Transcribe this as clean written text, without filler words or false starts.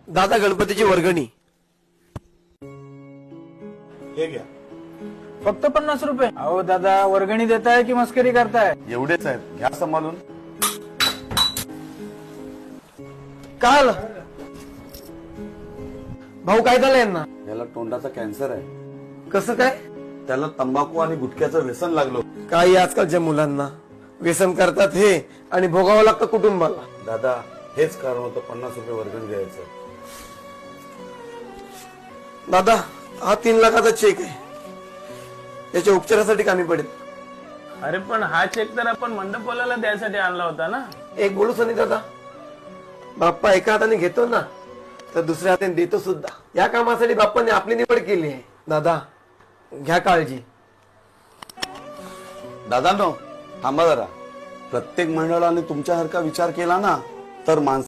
दादा गणपतीची वर्गणी हे घ्या. फक्त 50 रुपये? अहो दादा, वर्गणी देताय की मस्करी करताय? एवढेच आहेत, घ्या सांभाळून. काय आलं भाऊ? काय झालं यांना? याला तोंडाचा कॅन्सर आहे. कसं काय? त्याला तंबाखू आणि गुटख्याचं व्यसन लागलं. काही आजकालच्या मुलांना व्यसन करतात हे आणि भोगावं लागतं कुटुंबाला. दादा, हेच कारण होतं 50 रुपये वर्गणी द्यायचं. दादा, हा 3 लाखाचा चेक आहे, याच्या उपचारासाठी कामी पडेल. अरे पण हा चेक तर आपण मंडपवाल्याला द्यायसाठी आणला होता ना. एक बोलू सनी दादा, बाप्पा एका हाताने घेतो ना तर दुसऱ्या हाताने देतो सुद्धा. या कामासाठी बाप्पाने आपली निवड केली आहे. दादा, घ्या काळजी. दादा नो, थांबा जरा. प्रत्येक मंडळाने तुमच्यासारखा विचार केला ना तर माणसं